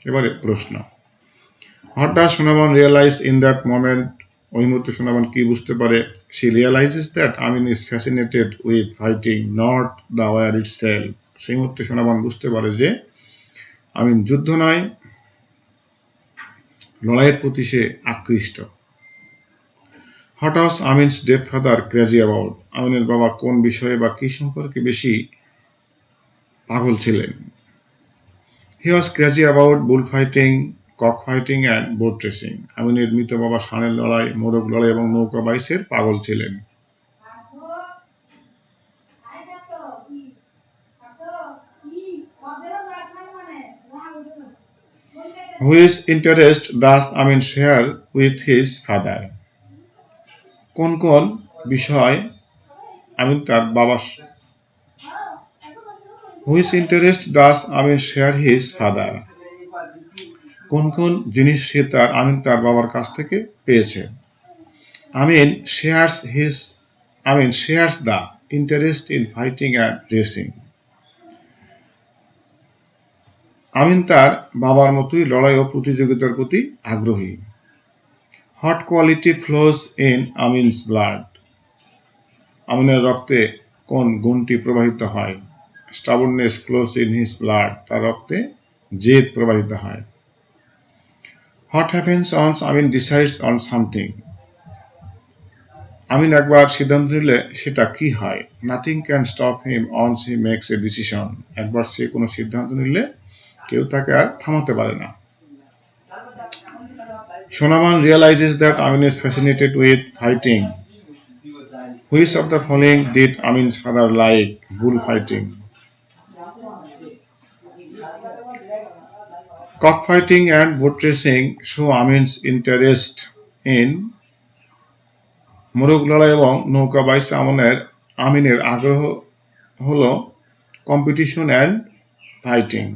এবারে প্রশ্ন, what does Sonaban realize in that moment, ওই মুহূর্তে সোনাবান কি বুঝতে পারে? She realizes that Amin is fascinated with fighting not the war itself, সেই মুহূর্তে সোনাবান বুঝতে পারে যে আমিন যুদ্ধ নয়, লড়াইয়ের প্রতি সে আকৃষ্ট। What was Amin's dead father crazy about, আমিনের বাবা কোন বিষয়ে বা কি সম্পর্কে বেশি পাগল ছিলেন? He was crazy about bull fighting, cock fighting and boat racing, আমিনের মৃত বাবা ষাঁড়ের লড়াই, মোরগ লড়াই এবং নৌকা বাইচের পাগল ছিলেন। Which interest does Amin share with his father, কোন কোন বিষয় আমিন তার বাবা, which interest does Amin share his father, কোন কোন জিনিস সে আমিন তার বাবার কাছ থেকে পেয়েছে। Amin shares the interest in fighting and racing, Amin তার বাবার মতোই লড়াই ও প্রতিযোগিতার প্রতি আগ্রহী। What quality flows in Amin's blood, আমিনের রক্তে কোন গুণটি প্রবাহিত হয়? Stubbornness flows in his blood, তার রক্তে জেদ প্রবাহিত হয়। What happens once Amin decides on something, Amin একবার সিদ্ধান্ত নিলে সেটা কি হয়? Nothing can stop him once he makes a decision, একবার সে কোনো সিদ্ধান্ত নিলে কেউ তাকে আর থামাতে পারে না। Sonaban realizes that Amin is fascinated with fighting, which of the following did Amin's father like? Bull fighting. Cockfighting and boat racing show Amin's interest in, মোরগ লড়াই এবং নৌকা বাইচে আমিনের আগ্রহ হল কম্পিটিশন অ্যান্ড ফাইটিং,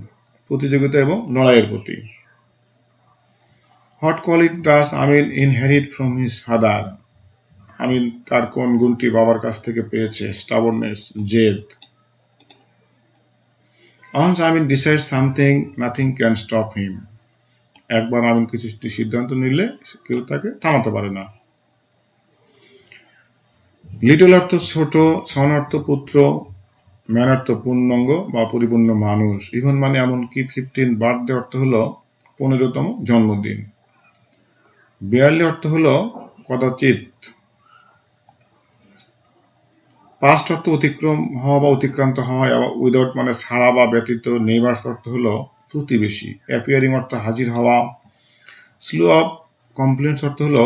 প্রতিযোগিতা এবং লড়াইয়ের প্রতি। What quality does Amin inherit from his father, Amin তার কোন গুণটি বাবার কাছ থেকে পেয়েছে? স্টাবরনেস, জেদ। Once Amin decide something nothing can stop him, একবার আমিন কিছু সিদ্ধান্ত নিলে কেউ তাকে থামাতে পারে না। লিটল অর্থ ছোট, সন অর্থ পুত্র, ম্যান অর্থ পূর্ণাঙ্গ বা পরিপূর্ণ মানুষ। ইভেন মানে এমনকি 15 বার্থডে অর্থ হলো 15তম জন্মদিন। বেয়ারলি অর্থ হলো কদাচিৎ। পাস্ট অর্থ অতিক্রম হওয়া বা অতিক্রান্ত হওয়া, উইদাউট মানে ছাড়া বা ব্যতীত। নেইবার্স অর্থ হলো প্রতিবেশী। অ্যাপিয়ারিং অর্থ হাজির হওয়া। স্লো অফ কমপ্লেন্টস অর্থ হলো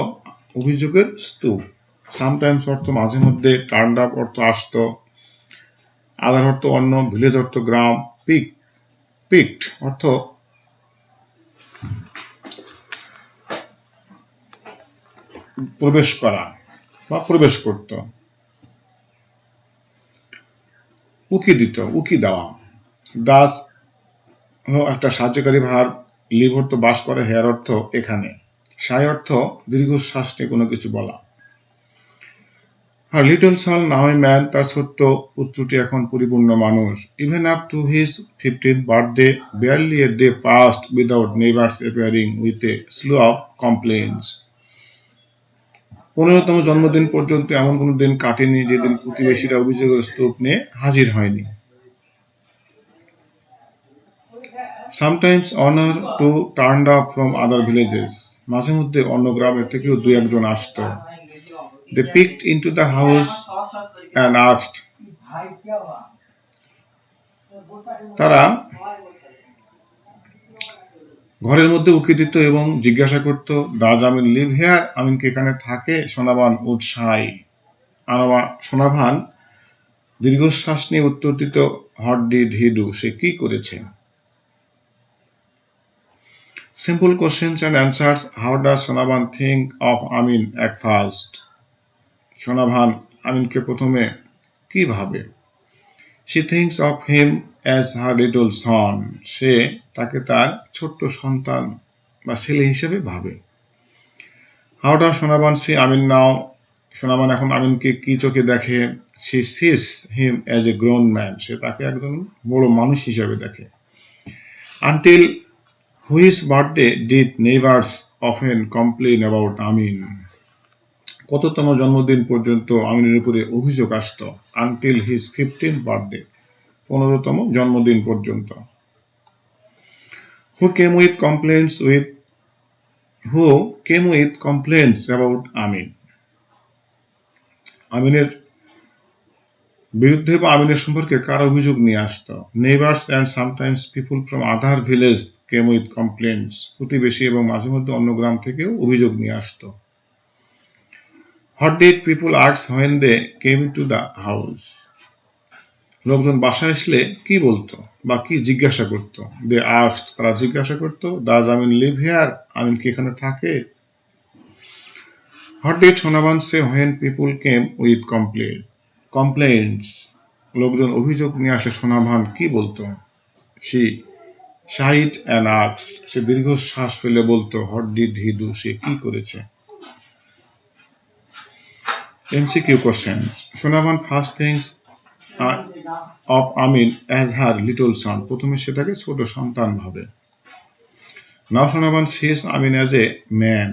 অভিযোগের স্তূপ। সামটাইমস অর্থ মাঝে মধ্যে। টার্নড আপ অর্থ আসত। আদার অর্থ অন্য। ভিলেজ অর্থ গ্রাম। পিকড অর্থ প্রবেশ করা বা প্রবেশ করত। উকি দিত, উকি দেওয়া। দাস একটা সাহায্যকারী ভার। লিভ অর্থ বাস করে। হেয়ার অর্থ এখানে। সাই অর্থ দীর্ঘশ্বাস নিয়ে কোনো কিছু বলা। আর little Saul now a man, তার ছোট্ট পুত্রটি এখন পরিপূর্ণ মানুষ। Even up to his 15th birthday barely a day passed without neighbors appearing with a slew of complaints. 15তম জন্মদিন পর্যন্ত এমন কোনো দিন কাটেনি যেদিন প্রতিবেশীরা অভিযোগের স্তূপ নিয়ে হাজির হয়নি। Sometimes honor to turned up from other villages. মাঝে মধ্যে অন্য গ্রামের থেকেও দুই একজন আসতো। They peeked into the house and asked. তারা ঘরের মধ্যে উকি দিত এবং জিজ্ঞাসা করত, ডাজ আমিন লিভ হেয়ার? আমিন কি এখানে থাকে? সোনাবান উৎসাহী। সোনাভান দীর্ঘশ্বাস নিয়ে উত্তর দিত, হোয়াট ডিড হি ডু? সে কি করেছে? Simple questions and answers. How does Sonavan think of Amin at first? Sonavan আমিনকে প্রথমে কি ভাবে? She thinks of him as her little son. সে তাকে তার ছোট্ট সন্তান বা ছেলে হিসেবে ভাবে। How does Sonaban see Amin now? Sonaban এখন আমিনকে কি চোখে দেখে? She sees him as a grown man. সে তাকে একজন বড় মানুষ হিসেবে দেখে। Until whose birthday did neighbors often complain about আমিন? কততম জন্মদিন পর্যন্ত আমিনের উপরে অভিযোগ আসত? Until his 15th birthday. 15তম জন্মদিন পর্যন্ত। Who came with complaints about আমিন? আমিনের বিরুদ্ধে বা আমিনের সম্পর্কে কার অভিযোগ নিয়ে আসতো? Neighbors and sometimes people from other village came with complaints. প্রতিবেশী এবং মাঝে মধ্যে অন্য গ্রাম থেকেও অভিযোগ নিয়ে আসতো। What did people ask when they came to the house? লোকজন বাসায় আসলে কি বলতো বা কি জিজ্ঞাসা করতো? They asked, তারা জিজ্ঞাসা করতো, does আমিন live here? আমিন কি এখানে থাকে? What did Sonaban say when people came with complaints? লোকজন অভিযোগ নিয়ে আসলে সোনাভান কি বলতো? She sighed and asked. সে দীর্ঘশ্বাস ফেলে বলতো, what did he do? সে কি করেছে? MCQ questions. Sonavan first thinks of Amin as her little son. প্রথমে সেটাকে ছোট সন্তান ভাবে। Now Sonavan sees Amin as a man.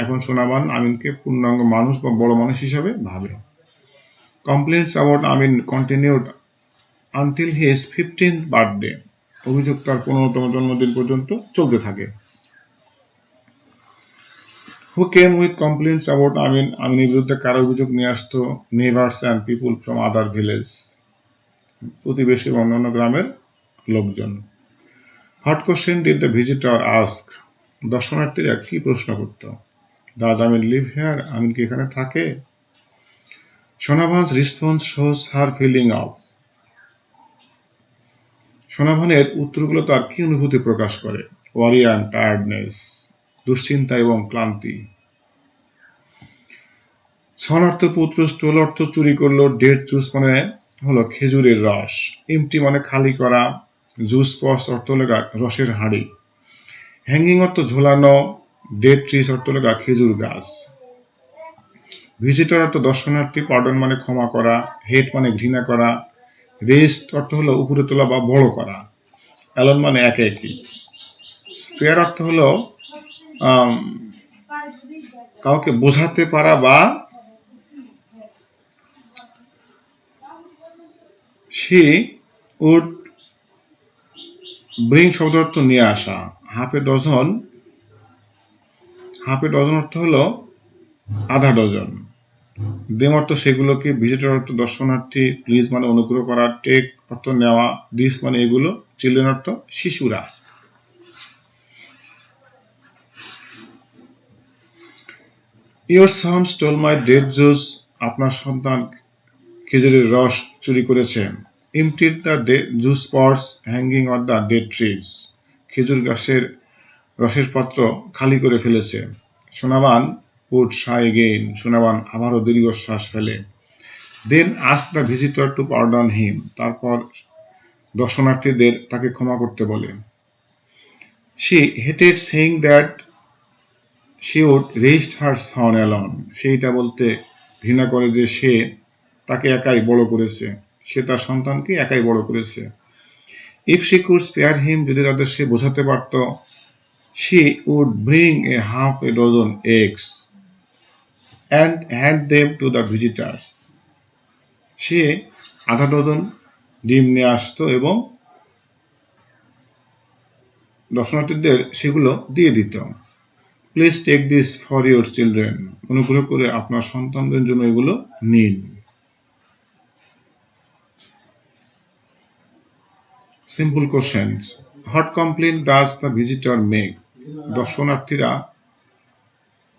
এখন সোনাভান আমিনকে পূর্ণাঙ্গ মানুষ বা বড় মানুষ হিসাবে ভাবে। Complaints about Amin continued until his 15th birthday. অভিযোগ তার 15তম জন্মদিন পর্যন্ত চলতে থাকে। Who came with complaints about আমিন? আমিনের বিরুদ্ধে কার অভিযোগ নিয়ে আসতো? Neighbors and people from other village. প্রতিবেশী এবং অন্যান্য গ্রামের লোকজন। What question did the visitor ask? দর্শনার্থীরা কি প্রশ্ন করত? Does Amin live here? আমিন কি এখানে থাকে? সোনাভান's response shows her feeling of. সোনাভানের উত্তরগুলো তার কি অনুভূতি প্রকাশ করে? Worry and tiredness. দুশ্চিন্তা এবং ক্লান্তি। সন অর্থ পুত্র, স্টোল অর্থ চুরি করলো, ডেট জুস মানে হলো খেজুরের রস, এমটি মানে খালি করা, জুস পস অর্থ হলো রসের হাঁড়ি, হ্যাঙ্গিং অর্থ ঝোলানো, ডেট ট্রিস অর্থ হলো খেজুর গাছ। ভিজিটর অর্থ দর্শনার্থী, পার্ডন মানে ক্ষমা করা, হেট মানে ঘৃণা করা, রেস্ট অর্থ হলো উপরে তোলা বা বড় করা, অ্যালন মানে একে একই। স্পেয়ার অর্থ হলো কাউকে বোঝাতে পারা বা she would bring শব্দ অর্থ নিয়ে আসা। হাফ এ ডজন অর্থ হলো আধা ডজন। দেম অর্থ সেগুলোকে, ভিজিটর অর্থ দর্শনার্থী, প্লিজ মানে অনুগ্রহ করা, টেক অর্থ নেওয়া, দিস মানে এগুলো, চিলড্রেন অর্থ শিশুরা। Your son stole my date juice, আপনার সন্তান খেজুরের রস চুরি করেছে। Emptied the juice pots hanging on the date trees, খেজুর গাছের রসের পাত্র খালি করে ফেলেছে। Sonaban would Sai again, Sonaban আবারও দীর্ঘশ্বাস ফেলে। Then ask the visitor to pardon him, তারপর দর্শনার্থীদের তাকে ক্ষমা করতে বলে। She hated saying that she would raised her son alone, সেইটা বলতে ঘৃণা করে যে সে তাকে একাই বড় করেছে, সে তার সন্তানকে একাই বড় করেছে। If she could spare him, যদি তাদের সে বোঝাতে পারত, she would bring a half a dozen eggs and hand them to the visitors, সে আধা ডজন ডিম নিয়ে আসতো এবং দর্শনার্থীদের সেগুলো দিয়ে দিত। Please take this for your children, অনুগ্রহ করে আপনার সন্তানদের জন্য এগুলো নিন। Simple questions. What complain does the visitor make, দর্শনার্থীরা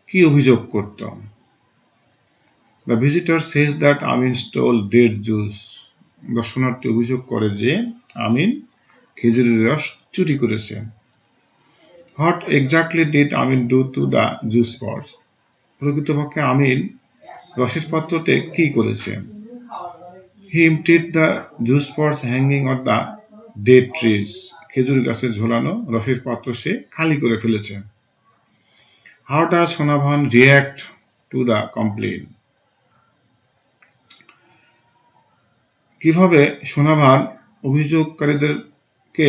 কি অভিযোগ করত? The visitor says that Amin stole date juice, দর্শনার্থী অভিযোগ করে যে আমিন খেজুরের রস চুরি করেছে। What exactly did Amin do to the juice pots, প্রকৃতপক্ষে আমিন রসের পাত্রতে কি করেছে? He emptied the juice pots hanging on the date trees, খেজুর গাছে ঝোলানো রসের পাত্র সে খালি করে ফেলেছে। How does Sonavan react to the complain, কিভাবে Sonavan অভিযোগকারীদেরকে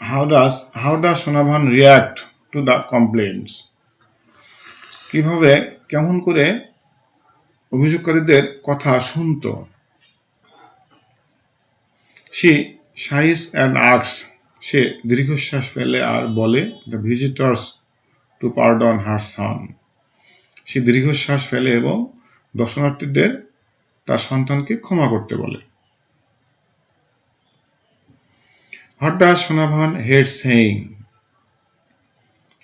how does Sonavan react to the complaints, কিভাবে কেমন করে অভিযোগকারীদের কথা শুনতো? she sighs and asks, সে দীর্ঘশ্বাস ফেলে আর বলে, the visitors to pardon her son, সে দীর্ঘশ্বাস ফেলে এবং দর্শনার্থীদের তার সন্তানকে ক্ষমা করতে বলে। What does Sonavan hate saying,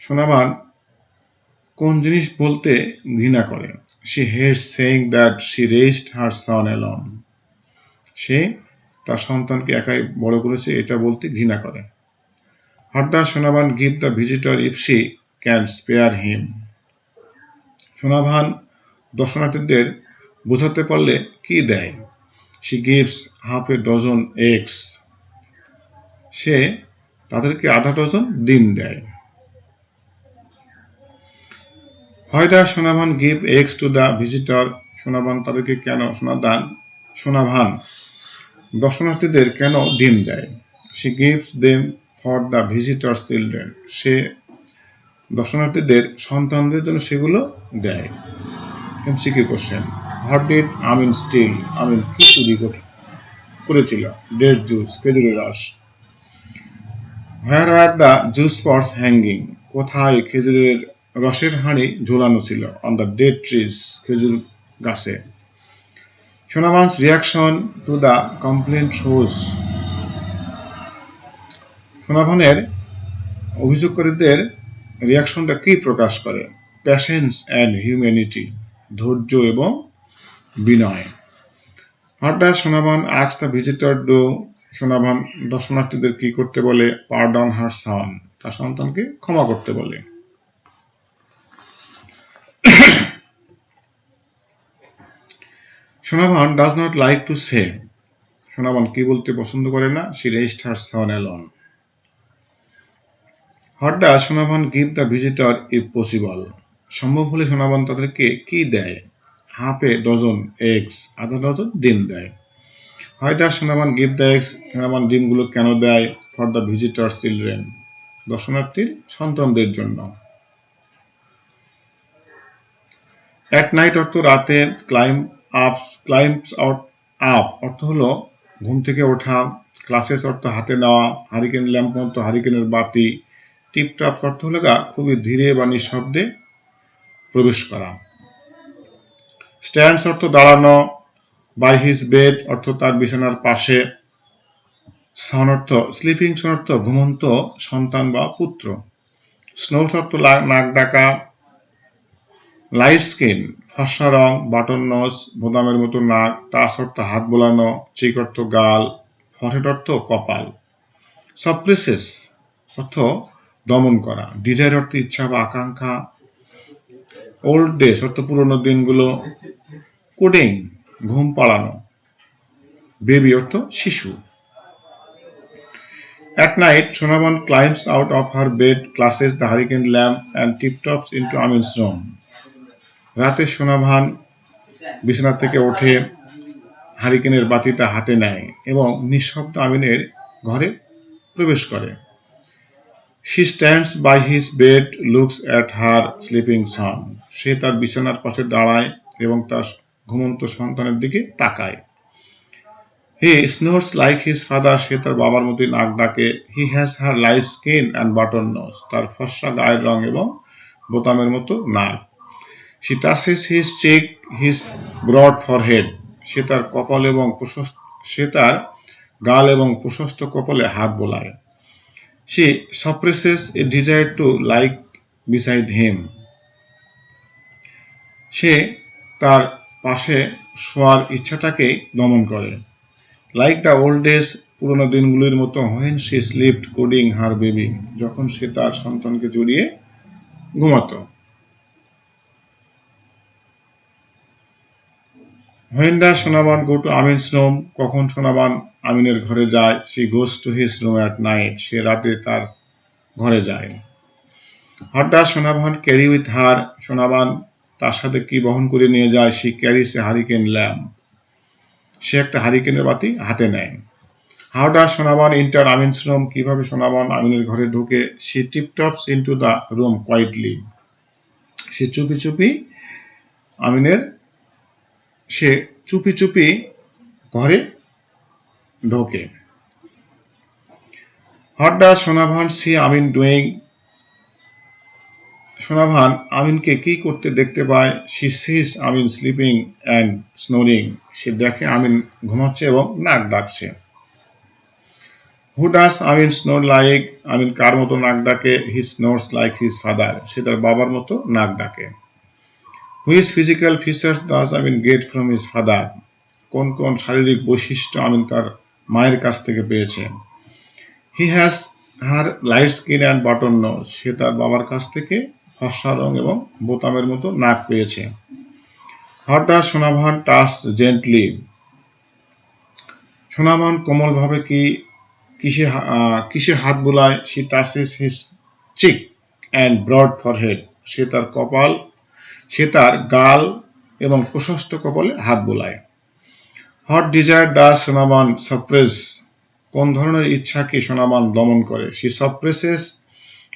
Sonavan কোন জিনিস বলতে ঘৃণা করে? she hates saying that she raised her son alone, সে তার সন্তানকে একাই বড় করেছে এটা বলতে ঘৃণা করে। What does Sonavan give the visitor if she can spare him, Sonavan দর্শনার্থীদের বোঝাতে পারলে কি দেয়? she gives half a dozen eggs, সে তাদেরকে আধা ডজন ডিম দেয়। Why does Sonavan give eggs to the visitor, Sonavan তাদেরকে কেন সোনাভান দর্শনার্থীদের কেন ডিম দেয়? she gives them for the visitors children, সে দর্শনার্থীদের সন্তানদের জন্য সেগুলো দেয়। MCQ question. What did Amin steal, আমিন কি চুরি করেছিল? ডেড জুস, খেজুরের রস। Where were the juice pots hanging, কোথায় খেজুরের রসের হাঁড়ি ঝোলানো ছিল? On the dead trees, খেজুর গাছে। সোনাভান's reaction to the complaint shows, সোনাভানের অভিযোগকারীদের রিয়াকশনটা কি প্রকাশ করে? প্যাশেন্স অ্যান্ড হিউম্যানিটি, ধৈর্য এবং বিনয়। What does Sonavan ask the visitor do, Sonavan দর্শনার্থীদের কি করতে বলে? Pardon her son, তার সন্তানকে ক্ষমা করতে বলে। Sonavan does not like to say, Sonavan কি বলতে পছন্দ করে না? she raised her son alone. What does Sonavan give the visitor if possible, সম্ভব হলে সোনাভান তাদেরকে কি দেয়? half a dozen eggs, আধা ডজন ডিম দেয়। Why does Sonavan give the eggs, Sonavan ডিমগুলো কেন দেয়? for the visitors children, দর্শনার্থীর সন্তানদের জন্য। অ্যাট নাইট অর্থ রাতে, ক্লাইম্বস আউট আপ অর্থ হলো ঘুম থেকে ওঠা, ক্লাসেস অর্থ হাতে নেওয়া, হারিকেন ল্যাম্প অর্থ হারিকেনের বাতি, টিপটপ অর্থ হলো খুবই ধীরে বা নিঃশব্দে প্রবেশ করা। স্ট্যান্ডস অর্থ দাঁড়ানো, বাই হিজ বেড অর্থ তার বিছানার পাশে, সন অর্থ স্লিপিং সন অর্থ ঘুমন্ত সন্তান বা পুত্র, স্নোস অর্থ নাক ডাকা, লাইট স্কিন ফর্সা রং, বাটন নস বোতামের মতো নাক, টাচ অর্থ হাত বোলানো, চিক অর্থ গাল, ফরহেড অর্থ কপাল, সাপ্রেসেস অর্থ দমন করা, ডিজায়ার অর্থ ইচ্ছা বা আকাঙ্ক্ষা, ওল্ড ডেজ অর্থ পুরনো দিনগুলো, কোডিং ঘুম পাড়ানো, বেবি অর্থ শিশু। At night, Sonavan climbs out of her bed, clashes the hurricane lamp, and tiptoes into Amin's room. রাতে সোনাভান বিছানা থেকে ওঠে, হারিকেনের বাতিটা হাতে নেয় এবং নিঃশব্দ আমিনের ঘরে প্রবেশ করে। She stands by his bed, looks at her sleeping son. সে তার বিছানার পাশে দাঁড়ায় এবং তার ঘুমন্ত সন্তানের দিকে তাকায়। He snores like his father. সে তার বাবার মতোই নাক ডাকে। He has her light skin and button nose. তার ফর্সা গায়ের রং এবং বোতামের মতো নাক। She touches his cheek, his broad forehead. সে তার গাল এবং প্রশস্ত কপালে হাত বোলায়। She suppresses a desire to lie beside him. সে তার পাশে শোয়ার ইচ্ছাটাকে দমন করে। লাইক দ্য ওল্ড ডেজ পুরনো দিনগুলির মতো when she slept coddling her baby যখন সে তার সন্তানকে জড়িয়ে ঘুমাতো। When does Sonavan go to Amin's room? কখন সোনাবান আমিনের ঘরে যায়? She goes to his room at night. সে রাতে তার ঘরে যায়। What does Sonavan carry with her? Sonaban তার সাথে কি বহন করে নিয়ে যায়? She carries a hurricane lamp. সে একটা হারিকেনের বাতি হাতে নেয়। How does Sonavan enter Amin's room? কিভাবে সোনাবান আমিনের ঘরে ঢোকে? She tiptoes into the room quietly. সে চুপি চুপি ঘরে ঢোকে। What does Sonavan see Amin doing? Sonavan আমিনকে কি করতে দেখতে পায়? She sees Amin sleeping and snoring. সে দেখে আমিন ঘুমাচ্ছে এবং নাক ডাকছে। Who does Amin snore like? আমিন কার মতো নাক ডাকে? He snores like his father. সে তার বাবার মতো নাক ডাকে। Which physical features does Amin get from his father? কোন কোন শারীরিক বৈশিষ্ট্য আমিন তার মায়ের কাছ থেকে পেয়েছে? He has her light skin and button nose. সে তার বাবার কাছ থেকে ফর্সা রং এবং বোতামের মতো নাক পেয়েছে। How does Sonavan touch gently? Sonavan কোমলভাবে কিসে হাত বোলায়? She touches his cheek and broad forehead. সে তার গাল এবং প্রশস্ত কপালে হাত বোলায়। What desire does Sonavan suppress? কোন ধরনের ইচ্ছাকে সোনাবান দমন করে? She suppresses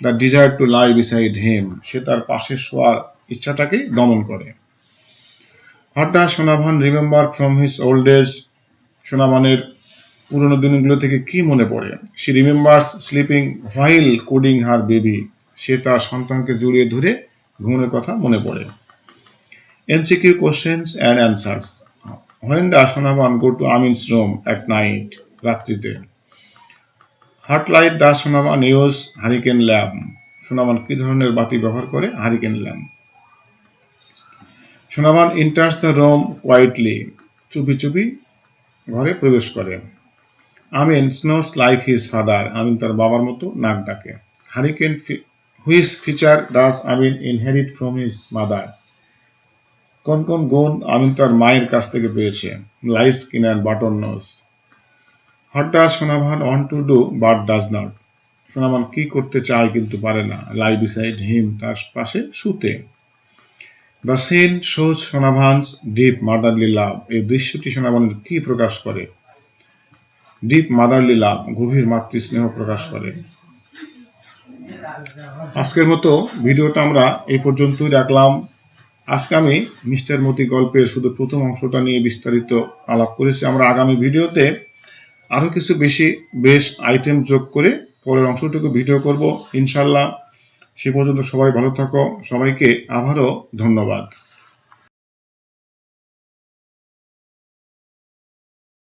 the desire to lie beside him. সে তার পাশে শোয়ার ইচ্ছাটাকে দমন করে। What does Sonavan remember from his old age? সোনাবানের পুরনো দিনগুলো থেকে কি মনে পড়ে? She remembers sleeping while coddling her baby. সে তার সন্তানকে জড়িয়ে ধরে ঘুমের কথা মনে পড়ে। MCQ questions and answers. When does Sonavan go to Amin's room at night? রাত্রিতে। What light does Sonavan use? Hurricane lamp. Sonaban কি ধরনের বাতি ব্যবহার করে? Hurricane lamp. Sonaban enters the room quietly. চুপি চুপি ঘরে প্রবেশ করে। আমিন snores like his father. আমিন তার বাবার মতো নাক ডাকে। Which feature does Amin inherit from his mother? কোন কোন গুণ আমিন তার মায়ের কাছ থেকে পেয়েছে? Light skin and button nose. What does Sonavan want to do but does not? Sonaban কি করতে চায় কিন্তু পারে না? Lie beside him. তার পাশে শুতে। The scene shows Sonavan's deep motherly love. এই দৃশ্যটি সোনাবানের কি প্রকাশ করে? ডিপ মাদারলি লাভ, গভীর মাতৃস্নেহ প্রকাশ করে। আজকের মতো ভিডিওটা আমরা এই পর্যন্তই রাখলাম। আজকে আমি মিস্টার মতি গল্পের শুধু প্রথম অংশটা নিয়ে বিস্তারিত আলাপ করেছি। আমরা আগামী ভিডিওতে আরো কিছু বেশ আইটেম যোগ করে পরের অংশটুকু ভিডিও করব ইনশাল্লাহ। সে পর্যন্ত সবাই ভালো থাকো, সবাইকে আবারও ধন্যবাদ।